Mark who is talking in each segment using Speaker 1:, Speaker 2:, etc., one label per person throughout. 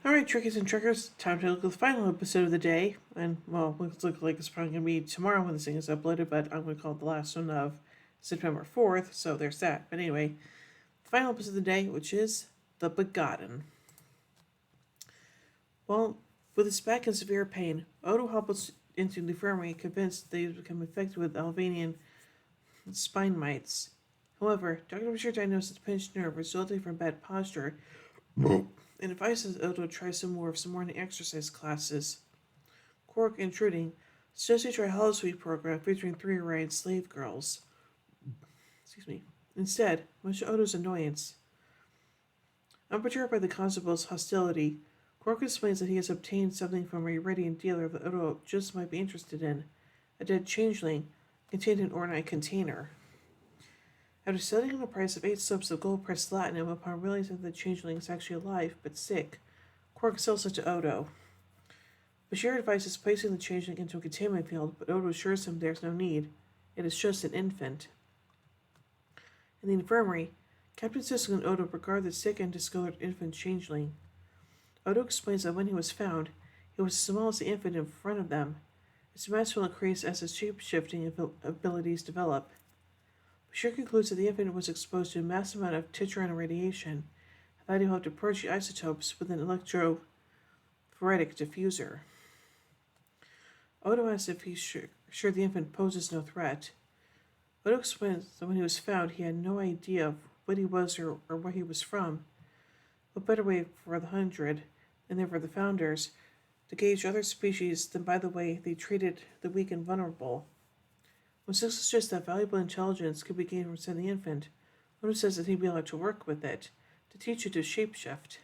Speaker 1: Alright, Trickers and Trickers, time to look at the final episode of the day. And, well, looks like it's probably going to be tomorrow when this thing is uploaded, but I'm going to call it the last one of September 4th, so there's that. But anyway, the final episode of the day, which is The Begotten. Well, with his back in severe pain, Odo hobbles into the infirmary convinced that he has become infected with Albanian spine mites. However, Dr. Bashir diagnosed a pinched nerve resulting from bad posture and advises Odo to try some morning exercise classes. Quark, intruding, suggests he try a holosuite program featuring 3 Orion slave girls. Instead, much to Odo's annoyance, unperturbed by the constable's hostility, Quark explains that he has obtained something from a Iridian dealer that Odo just might be interested in, a dead changeling contained in an ornate container. After selling him the price of 8 slabs of gold-pressed platinum upon realizing that the changeling is actually alive but sick, Quark sells it to Odo. Bashir advises placing the changeling into a containment field, but Odo assures him there's no need. It is just an infant. In the infirmary, Captain Sisko and Odo regard the sick and discolored infant changeling. Odo explains that when he was found, he was as small as the infant in front of them. Its mass will increase as his shape-shifting abilities develop. Bashir concludes that the infant was exposed to a massive amount of Titran radiation, and that he will have to purge the isotopes with an electrophoretic diffuser. Odo asks if he's sure the infant poses no threat. Odo explains that when he was found, he had no idea of what he was or where he was from. What better way for the 100, and therefore the founders, to gauge other species than by the way they treated the weak and vulnerable? When Sisko suggests that valuable intelligence could be gained from studying the infant, Odo says that he'd be allowed to work with it, to teach it to shapeshift.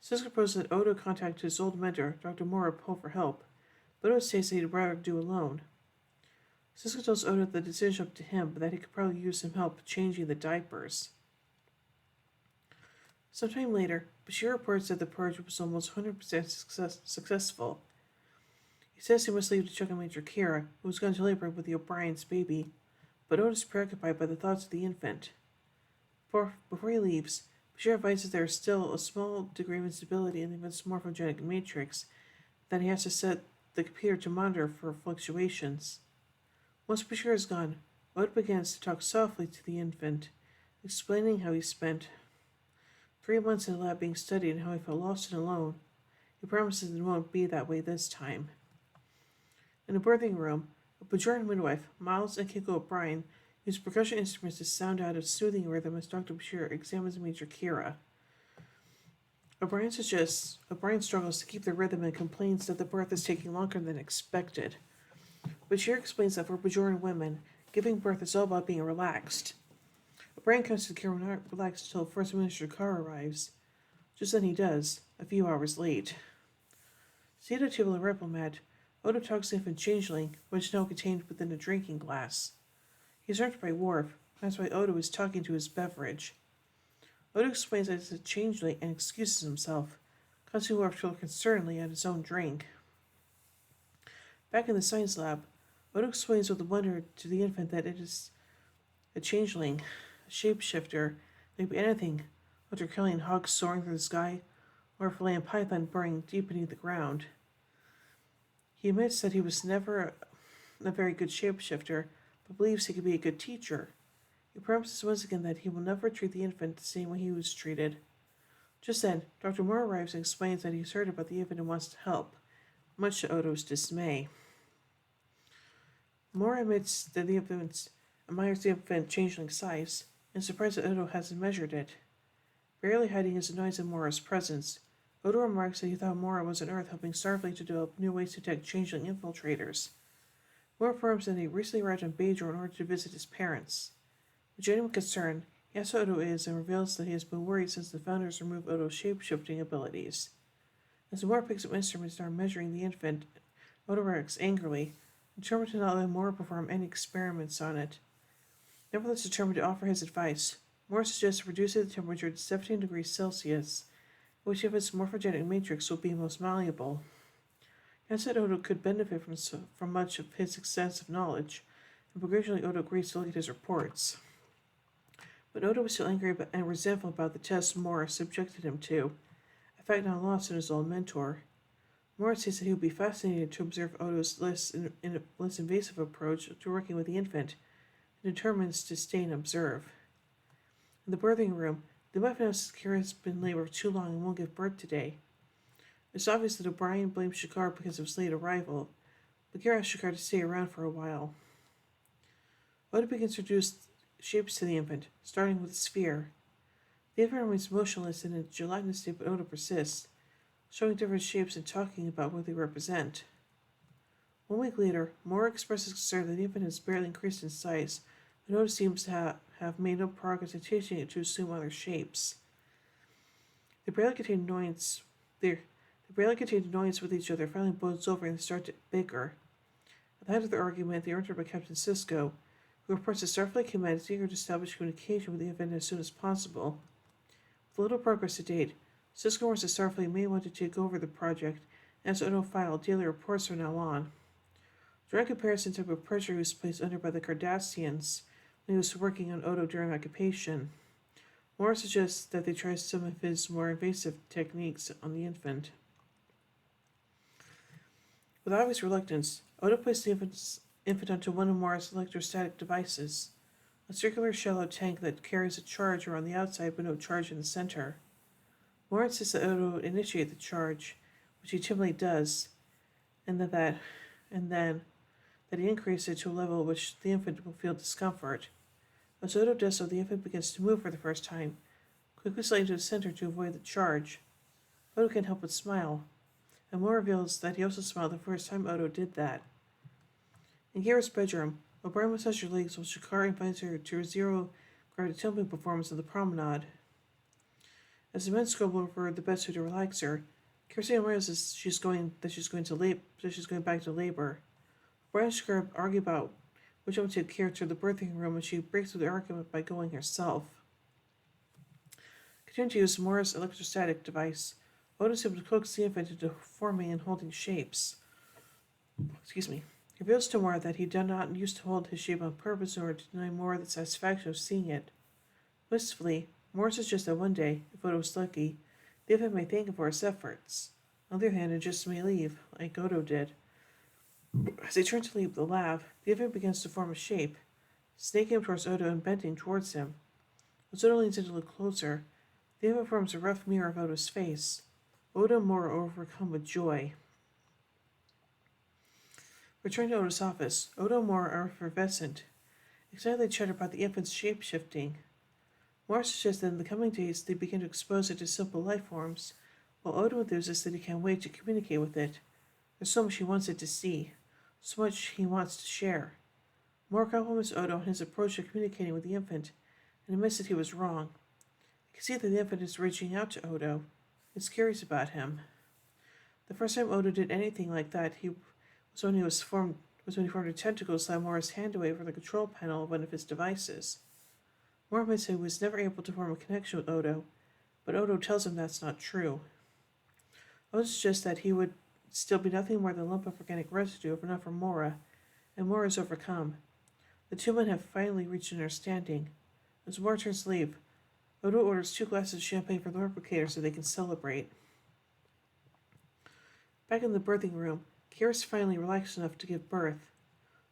Speaker 1: Sisko proposes that Odo contact his old mentor, Dr. Mora Poe, for help, but Odo states that he'd rather do alone. Sisko tells Odo that the decision up to him, but that he could probably use some help changing the diapers. Sometime later, Bashir reports that the purge was almost 100% successful. He says he must leave to check on Major Kira, who was going to labor with the O'Brien's baby, but Odo is preoccupied by the thoughts of the infant. Before he leaves, Bashir advises there is still a small degree of instability in the infant's morphogenic matrix, that he has to set the computer to monitor for fluctuations. Once Bashir is gone, Odo begins to talk softly to the infant, explaining how he spent 3 months in the lab being studied and how he felt lost and alone. He promises that it won't be that way this time. In the birthing room, a Bajoran midwife, Miles and Kiko O'Brien, use percussion instruments to sound out a soothing rhythm as Dr. Bashir examines Major Kira. O'Brien struggles to keep the rhythm and complains that the birth is taking longer than expected. Bashir explains that for Bajoran women, giving birth is all about being relaxed. O'Brien comes to the Kira not relaxed until First Minister Carr arrives. Just then he does, a few hours late. Seated at a table in Rebelmat, Odo talks to the infant changeling, which is now contained within a drinking glass. He is interrupted by Worf, and that's why Odo is talking to his beverage. Odo explains that it's a changeling and excuses himself, causing Worf to look concernedly at his own drink. Back in the science lab, Odo explains with wonder to the infant that it is a changeling, a shapeshifter, that could be anything, a Draconian hawk soaring through the sky, or a Falayan python burrowing deep beneath the ground. He admits that he was never a very good shapeshifter, but believes he could be a good teacher. He promises once again that he will never treat the infant the same way he was treated. Just then, Dr. Moore arrives and explains that he's heard about the infant and wants to help, much to Odo's dismay. Moore admits that the infant admires the infant changeling size, and is surprised that Odo hasn't measured it. Barely hiding his annoyance at Mora's presence, Odo remarks that he thought Mora was on Earth helping Starfleet to develop new ways to detect changeling infiltrators. Mora affirms that he recently arrived on Bajor in order to visit his parents. With genuine concern, he asks who Odo is and reveals that he has been worried since the founders removed Odo's shape-shifting abilities. As Mora picks up instruments and starts measuring the infant, Odo reacts angrily, determined to not let Mora perform any experiments on it. Nevertheless determined to offer his advice, Mora suggests reducing the temperature to 17 degrees Celsius, which if its morphogenic matrix will be most malleable. He said Odo could benefit from much of his extensive knowledge, and begrudgingly Odo agrees to look at his reports. But Odo was still angry and resentful about the tests Mora subjected him to. fact not lost on his old mentor. Morris says that he would be fascinated to observe Odo's less invasive approach to working with the infant, and determines to stay and observe. In the birthing room, the wife announces Kira has been in labor for too long and won't give birth today. It's obvious that O'Brien blames Shakar because of his late arrival, but Kira asks Shakar to stay around for a while. Odo begins to introduce shapes to the infant, starting with a sphere. The infant remains motionless in a gelatinous state, but Odo persists, showing different shapes and talking about what they represent. 1 week later, Mora expresses concern that the infant has barely increased in size, and Odo seems to have made no progress in teaching it to assume other shapes. They barely contain annoyance with each other, finally boils over and they start to bicker. At the head of their argument, they are interrupted by Captain Sisko, who reports that Starfleet Command is eager to establish communication with the infant as soon as possible. With little progress to date, Sisko warns that Starfleet may want to take over the project, and as Odo file daily reports from now on. Direct comparison to the pressure he was placed under by the Cardassians when he was working on Odo during occupation. Moore suggests that they try some of his more invasive techniques on the infant. With obvious reluctance, Odo placed the infant onto one of Moore's electrostatic devices, a circular shallow tank that carries a charge around the outside but no charge in the center. Moore insists that Odo initiate the charge, which he timidly does, and then that he increases it to a level at which the infant will feel discomfort. As Odo does so, the infant begins to move for the first time, quickly sliding to the center to avoid the charge. Odo can't help but smile, and Moore reveals that he also smiled the first time Odo did that. In Kira's bedroom, O'Brien massages her legs while Shakar invites her to a zero-gravity tumbling performance on the promenade. As the men scrabble over the bedsuit to relax her, Kira realizes she's going back to labor. O'Brien and Shakar argue about which one would take Kira to the birthing room, and she breaks through the argument by going herself. Continuing to use Moore's electrostatic device, Odo is able to coax the infant into forming and holding shapes. He reveals to Moore that he did not used to hold his shape on purpose in order to deny Moore the satisfaction of seeing it. Wistfully, Moore suggests that one day, if Odo was lucky, the infant may thank him for his efforts. On the other hand, it just may leave, like Odo did. As they turn to leave the lab, the infant begins to form a shape, snaking up towards Odo and bending towards him. As Odo leans in to look closer, the infant forms a rough mirror of Odo's face. Odo and Moore are overcome with joy. Returning to Odo's office, Odo and Moore are effervescent. Excited, they chatter about the infant's shape-shifting. Moore suggests that in the coming days they begin to expose it to simple life forms, while Odo enthuses that he can't wait to communicate with it. There's so much he wants it to see, so much he wants to share. Moore compliments Odo on his approach to communicating with the infant, and admits that he was wrong. He can see that the infant is reaching out to Odo. It's curious about him. The first time Odo did anything like that, was when he formed a tentacle to slide Moore's hand away from the control panel of one of his devices. Moore admits he was never able to form a connection with Odo, but Odo tells him that's not true. Odo suggests that he would still be nothing more than a lump of organic residue if not for Mora, and Mora is overcome. The two men have finally reached an understanding. As Mora turns to leave, Odo orders 2 glasses of champagne for the replicator so they can celebrate. Back in the birthing room, Kira's finally relaxed enough to give birth.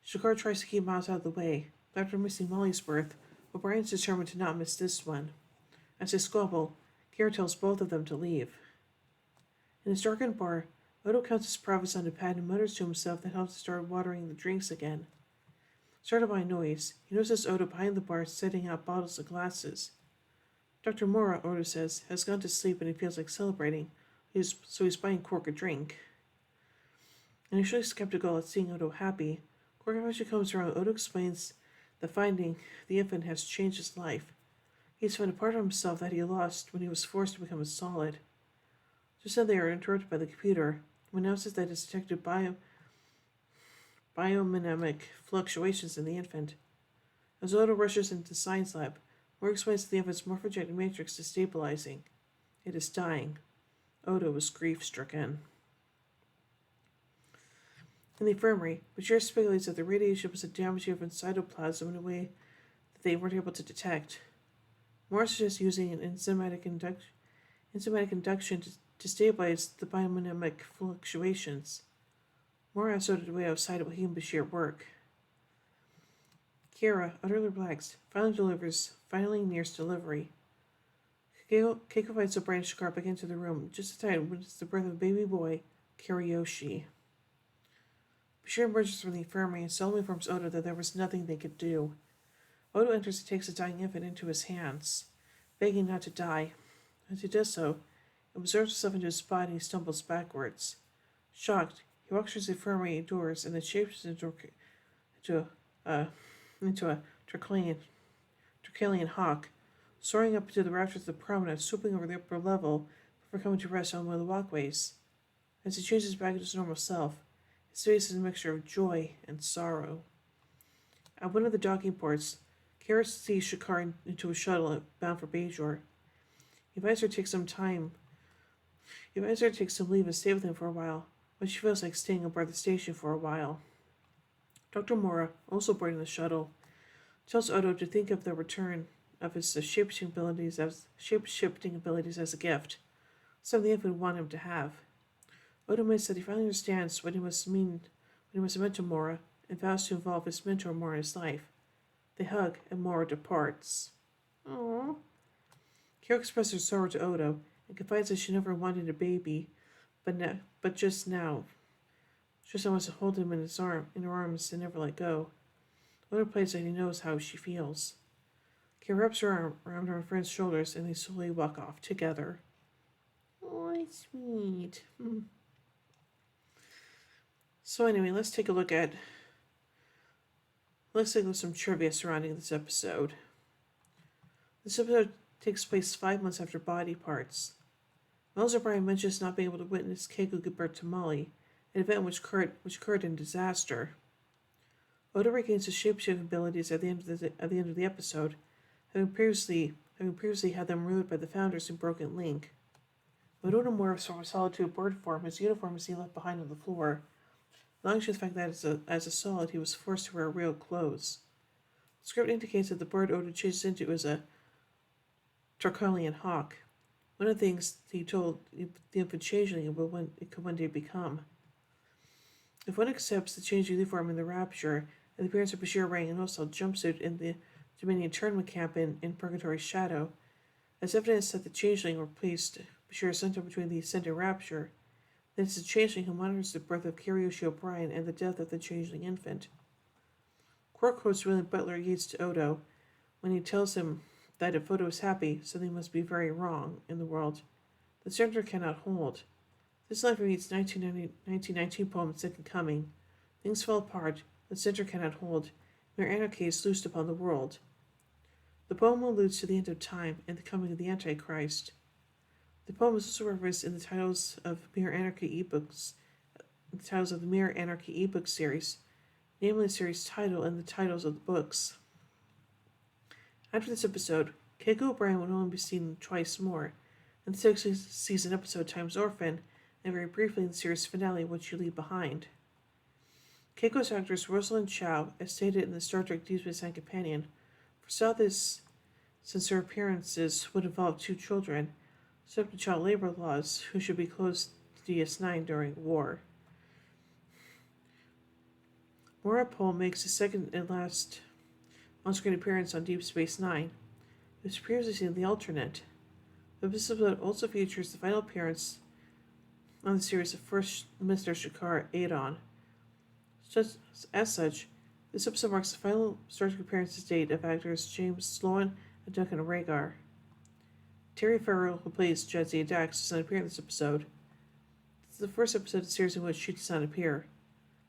Speaker 1: Shakar tries to keep Miles out of the way, but after missing Molly's birth, O'Brien's determined to not miss this one. As they squabble, Kira tells both of them to leave. In his darkened bar, Odo counts his profits on the pad and mutters to himself that helps to start watering the drinks again. Startled by noise, he notices Odo behind the bar setting out bottles and glasses. Dr. Mora, Odo says, has gone to sleep and he feels like celebrating, so he's buying Quark a drink. Initially skeptical at seeing Odo happy, Quark eventually comes around. Odo explains that finding the infant has changed his life. He's found a part of himself that he lost when he was forced to become a solid. Just then they are interrupted by the computer, who announces that it's detected biomnemonic fluctuations in the infant. As Odo rushes into the science lab, Moore explains that the infant's morphogenic matrix is stabilizing. It is dying. Odo is grief-stricken. In the infirmary, Bashir speculates that the radiation was a damaging of cytoplasm in a way that they weren't able to detect. Moore suggests using an enzymatic induction to stabilize the biodynamic fluctuations. Mora asked Odo to wait outside while he and Bashir work. Kira, utterly relaxed, finally nears delivery. Keiko invites O'Brien and Shakar back into the room, just in time when it's the birth of a baby boy, Kiriyoshi. Bashir emerges from the infirmary and solemnly informs Odo that there was nothing they could do. Odo enters and takes the dying infant into his hands, begging not to die. As he does so, he absorbs himself into his body and he stumbles backwards. Shocked, he walks through the infirmary doors and then shapes into a Trachelian hawk, soaring up into the rafters of the promenade, swooping over the upper level before coming to rest on one of the walkways. As he changes back into his normal self, his face is a mixture of joy and sorrow. At one of the docking ports, Kara sees Shakar into a shuttle bound for Bajor. He invites her to take some leave and stay with him for a while, but she feels like staying aboard the station for a while. Dr. Mora, also boarding the shuttle, tells Odo to think of the return of his shape-shifting abilities as a gift, something the infant would want him to have. Odo admits that he finally understands what he must have meant to Mora, and vows to involve his mentor more in his life. They hug, and Mora departs. Aww. Kira expresses her sorrow to Odo, and confides that she never wanted a baby, but just now wants to hold him in her arms and never let go. Odo plays that he knows how she feels. Kira wraps her arm around her friend's shoulders, and they slowly walk off together. Oh, sweet. So anyway, let's take a look at some trivia surrounding this episode. This episode takes place 5 months after Body Parts. Miles O'Brien mentions not being able to witness Keiko give birth to Molly, an event which occurred in disaster. Odo regains his shapeshifting abilities at the end of the episode, having previously had them removed by the founders in Broken Link. When Odo morphs from a solitude bird form, his uniform is seen left behind on the floor, allowing to the fact that as a solid he was forced to wear real clothes. The script indicates that the bird Odo changes into is a Trachelian hawk, one of the things he told the infant changeling it could one day become. If one accepts the changed uniform in the Rapture and the appearance of Bashir wearing a no-cell jumpsuit in the Dominion tournament camp in Purgatory's Shadow, as evidence that the changeling replaced Bashir's center between the Ascent and Rapture, then it's the changeling who monitors the birth of Kiriyoshi O'Brien and the death of the changeling infant. Quark quotes William Butler Yeats to Odo when he tells him that if Odo is happy, something must be very wrong in the world the center cannot hold. This line from Yeats' 1919 poem Second Coming. Things fall apart, the center cannot hold, mere anarchy is loosed upon the world. The poem alludes to the end of time and the coming of the Antichrist. The poem is also referenced in the titles of the Mere Anarchy ebook series, namely the series title and the titles of the books. After this episode, Keiko O'Brien will only be seen twice more, in the sixth season episode Time's Orphan, and very briefly in the series finale What You Leave Behind. Keiko's actress Rosalind Chow, as stated in the Star Trek Deep Space Nine Companion, foresaw this since her appearances would involve 2 children, subject to child labor laws, who should be close to DS9 during war. Maura Pohl makes his second and last on-screen appearance on Deep Space Nine. It was previously seen in The Alternate. This episode also features the final appearance on the series of first Mr. Shakar Adon. As such, this episode marks the final Star Trek appearances date of actors James Sloan and Duncan Rhaegar. Terry Farrell, who plays Jadzia Dax, does not appear in this episode. This is the first episode of the series in which she does not appear.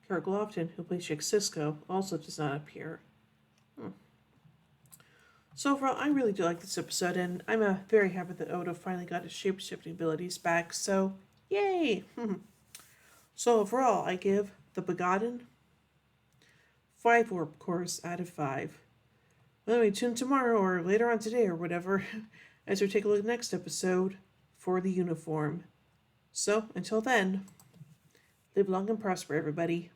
Speaker 1: Kara Glofton, who plays Jake Sisko, also does not appear. So overall, I really do like this episode, and I'm very happy that Odo finally got his shape-shifting abilities back, so yay! So overall, I give The Begotten 5 warp cores out of 5. Well, anyway, tune tomorrow or later on today or whatever as we take a look at the next episode for the uniform. So, until then, live long and prosper, everybody.